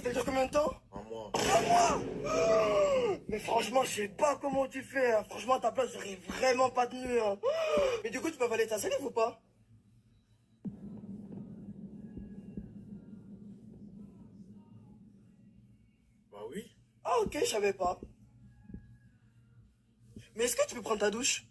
Ça dure combien de temps? Un mois. Un mois? Mais franchement, je sais pas comment tu fais. Hein. Franchement, à ta place, j'aurais vraiment pas tenu. Hein. Mais du coup, tu peux avaler ta salive ou pas? Bah oui. Ah ok, je savais pas. Mais est-ce que tu peux prendre ta douche?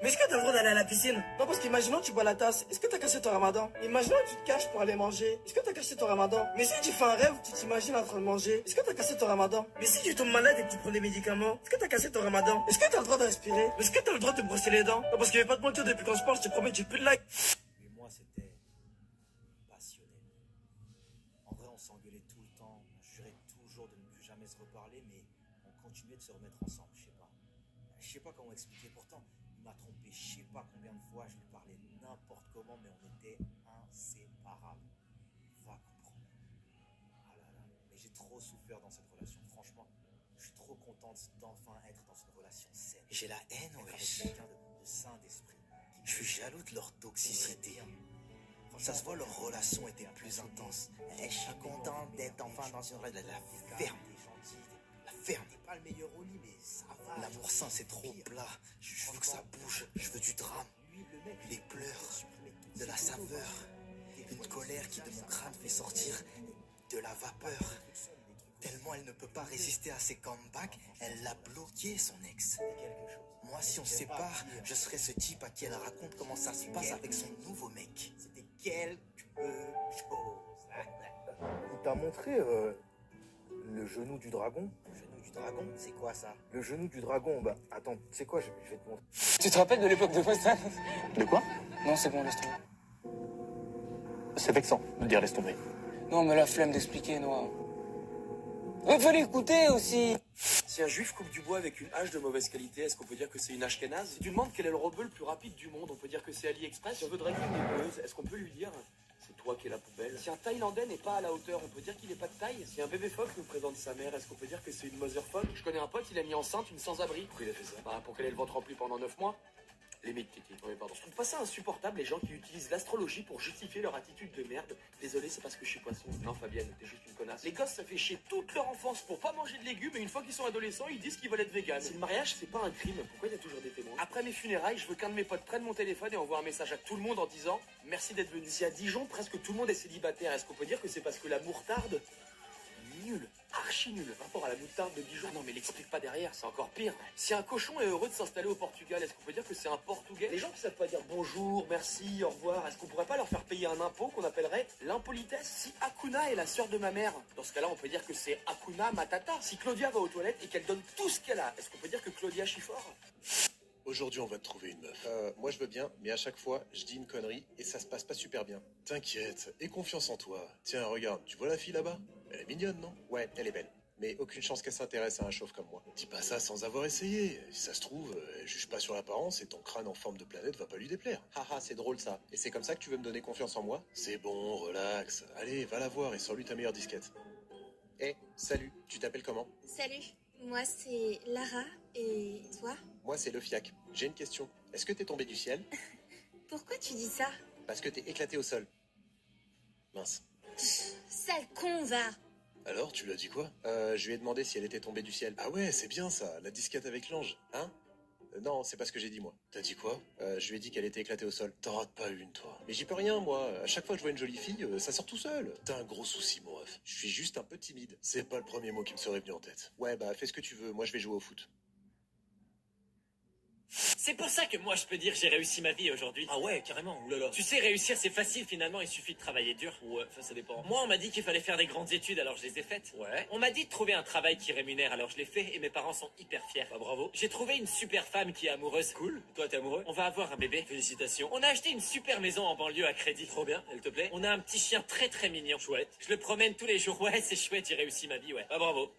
Mais est-ce que t'as le droit d'aller à la piscine? Non, parce qu'imaginons tu bois la tasse. Est-ce que t'as cassé ton ramadan? Imaginons que tu te caches pour aller manger. Est-ce que t'as cassé ton ramadan? Mais si tu fais un rêve, tu t'imagines en train de manger. Est-ce que t'as cassé ton ramadan? Mais si tu tombes malade et que tu prends des médicaments, est-ce que t'as cassé ton ramadan? Est-ce que t'as le droit de respirer? Est-ce que t'as le droit de te brosser les dents? Non, parce qu'il n'y avait pas de mentir depuis quand je parle, je te promets, j'ai plus de like. Mais moi, c'était passionnel. En vrai, on s'engueulait tout le temps. On jurait toujours de ne plus jamais se reparler, mais on continuait de se remettre ensemble. Je sais pas comment expliquer. Pourtant, il m'a trompé. Je sais pas combien de fois je lui parlais n'importe comment, mais on était inséparables. Va comprendre. Ah là là. Mais j'ai trop souffert dans cette relation. Franchement, je suis trop contente d'enfin être dans une relation saine. J'ai la haine, wesh. Avec quelqu'un de sain d'esprit. Je suis jaloux de leur toxicité. Ça se voit, leur relation était plus intense. Je suis content d'être enfin dans une relation. La ferme. La ferme. T'es pas le meilleur au lit, mais ça va. L'amour sain, c'est trop plat. Je veux que ça bouge. Je veux du drame. Les pleurs. De la saveur. Une colère qui de mon crâne fait sortir de la vapeur. Tellement elle ne peut pas résister à ses comebacks, elle l'a bloqué, son ex. Moi, si on se sépare, je serai ce type à qui elle raconte comment ça se passe avec son nouveau mec. C'était quelque chose. Il t'a montré le genou du dragon? Le genou du dragon, c'est quoi ça? Le genou du dragon, bah attends, tu sais quoi, je vais te montrer. Tu te rappelles de l'époque de Boston? De quoi? Non, c'est bon, laisse tomber. C'est vexant de dire laisse tomber. Non, mais la flemme d'expliquer, Noah. Il fallait écouter aussi. Si un juif coupe du bois avec une hache de mauvaise qualité, est-ce qu'on peut dire que c'est une ashkénaze? Si tu demandes quel est le rebeu le plus rapide du monde, on peut dire que c'est AliExpress. Si on veut draguer une nébuleuse, est-ce qu'on peut lui dire c'est toi qui es la poubelle? Si un Thaïlandais n'est pas à la hauteur, on peut dire qu'il n'est pas de taille. Si un bébé phoque nous présente sa mère, est-ce qu'on peut dire que c'est une motherfuck? Je connais un pote, il a mis enceinte une sans-abri. Pourquoi il a fait ça? Bah, pour qu'elle ait le ventre rempli pendant 9 mois. Les mecs titi. Oui, pardon. Je trouve pas ça insupportable, les gens qui utilisent l'astrologie pour justifier leur attitude de merde. Désolé, c'est parce que je suis poisson. Non, Fabienne, t'es juste une connasse. Les gosses, ça fait chier toute leur enfance pour pas manger de légumes, et une fois qu'ils sont adolescents, ils disent qu'ils veulent être véganes. Si le mariage, c'est pas un crime, pourquoi il y a toujours des témoins? Après mes funérailles, je veux qu'un de mes potes prenne mon téléphone et envoie un message à tout le monde en disant merci d'être venu. Si à Dijon, presque tout le monde est célibataire, est-ce qu'on peut dire que c'est parce que la mourtarde nul, archi nul, rapport à la moutarde de Dijon. Ah non, mais l'explique pas derrière, c'est encore pire. Si un cochon est heureux de s'installer au Portugal, est-ce qu'on peut dire que c'est un Portugais? Les gens qui savent pas dire bonjour, merci, au revoir, est-ce qu'on pourrait pas leur faire payer un impôt qu'on appellerait l'impolitesse? Si Akuna est la sœur de ma mère, dans ce cas-là, on peut dire que c'est Akuna Matata. Si Claudia va aux toilettes et qu'elle donne tout ce qu'elle a, est-ce qu'on peut dire que Claudia chie fort? Aujourd'hui, on va te trouver une meuf. Moi, je veux bien, mais à chaque fois, je dis une connerie et ça se passe pas super bien. T'inquiète, aie confiance en toi. Tiens, regarde, tu vois la fille là-bas? Elle est mignonne, non? Ouais, elle est belle. Mais aucune chance qu'elle s'intéresse à un chauve comme moi. Dis pas ça sans avoir essayé. Si ça se trouve, elle juge pas sur l'apparence et ton crâne en forme de planète va pas lui déplaire. Haha, c'est drôle ça. Et c'est comme ça que tu veux me donner confiance en moi? C'est bon, relax. Allez, va la voir et sors-lui ta meilleure disquette. Eh, salut, tu t'appelles comment? Salut, moi c'est Lara, et toi? Moi, c'est le Fiac. J'ai une question. Est-ce que t'es tombé du ciel? Pourquoi tu dis ça? Parce que t'es éclaté au sol. Mince. Sale con, va! Alors, tu lui as dit quoi? Je lui ai demandé si elle était tombée du ciel. Ah ouais, c'est bien ça, la disquette avec l'ange, hein? Non, c'est pas ce que j'ai dit, moi. T'as dit quoi? Je lui ai dit qu'elle était éclatée au sol. T'en rates pas une, toi. Mais j'y peux rien, moi. À chaque fois que je vois une jolie fille, ça sort tout seul. T'as un gros souci, mon ref. Je suis juste un peu timide. C'est pas le premier mot qui me serait venu en tête. Ouais, bah, fais ce que tu veux. Moi, je vais jouer au foot. C'est pour ça que moi je peux dire j'ai réussi ma vie aujourd'hui. Ah ouais, carrément, oulala. Tu sais, réussir c'est facile finalement, il suffit de travailler dur. Ouais, ça dépend. Moi on m'a dit qu'il fallait faire des grandes études alors je les ai faites. Ouais. On m'a dit de trouver un travail qui rémunère alors je l'ai fait et mes parents sont hyper fiers. Bah bravo. J'ai trouvé une super femme qui est amoureuse. Cool. Toi t'es amoureux? On va avoir un bébé. Félicitations. On a acheté une super maison en banlieue à crédit. Trop bien, elle te plaît? On a un petit chien très très mignon. Chouette. Je le promène tous les jours. Ouais, c'est chouette, j'ai réussi ma vie, ouais. Bah bravo.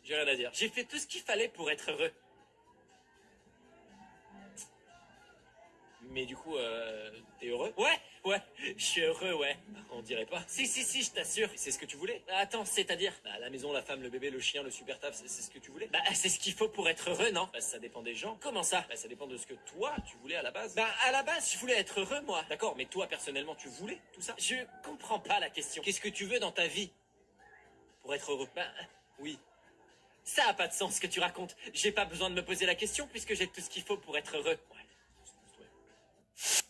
J'ai rien à dire. J'ai fait tout ce qu'il fallait pour être heureux. Mais du coup, t'es heureux? Ouais, Ouais, je suis heureux, ouais. On dirait pas. Si, je t'assure. C'est ce que tu voulais. Attends, c'est-à-dire? Bah, la maison, la femme, le bébé, le chien, le super taf, c'est ce que tu voulais? Bah, c'est ce qu'il faut pour être heureux, non? Bah, ça dépend des gens. Comment ça? Bah, ça dépend de ce que toi, tu voulais à la base. Bah, à la base, je voulais être heureux, moi. D'accord, mais toi, personnellement, tu voulais tout ça? Je comprends pas la question. Qu'est-ce que tu veux dans ta vie pour être heureux? Bah, oui. Ça a pas de sens ce que tu racontes. J'ai pas besoin de me poser la question puisque j'ai tout ce qu'il faut pour être heureux. Ouais.